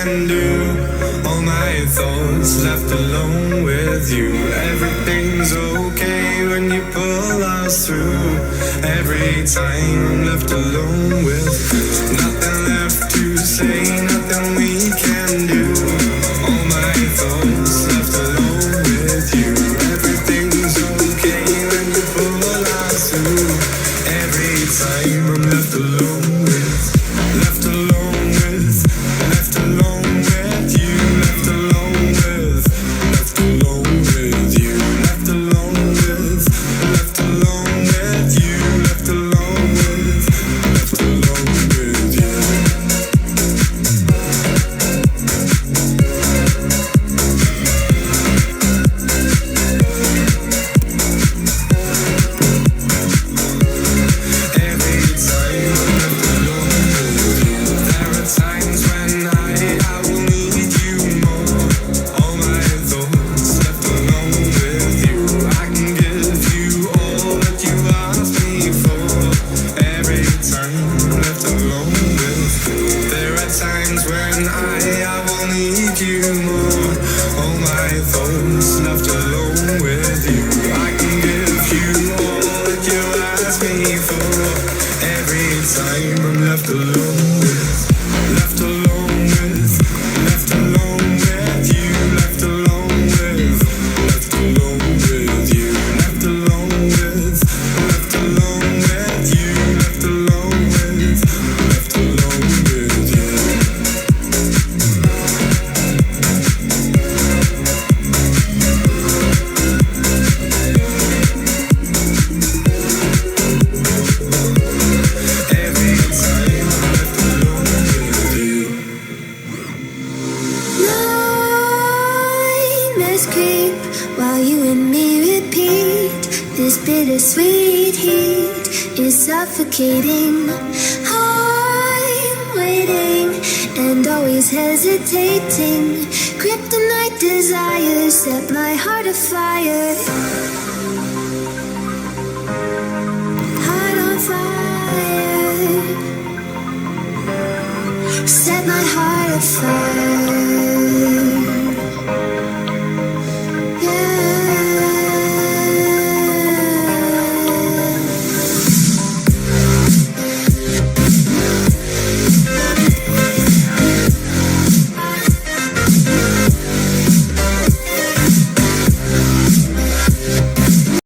can do. All my thoughts left alone with you. Everything's okay when you pull us through. Every time I'm left alone with nothing left to say, nothing we can do. All my thoughts left alone with you. Everything's okay when you pull us through. Every time I'm left alone with, left alone with, left alone with you, left alone with, left alone with you, left alone with, left alone with you, left alone with, left alone with you. Times when I will need you more. All my thoughts left alone with you. I can give you all that you ask me for. Every time I'm left alone with, left alone with, left alone with you, left alone with, left alone with you, left alone with, left alone with you, left alone with, left alone with you. Creep while you and me repeat. This bittersweet heat is suffocating. I'm waiting and always hesitating. Kryptonite desires set my heart afire. Heart on fire. Set my heart afire.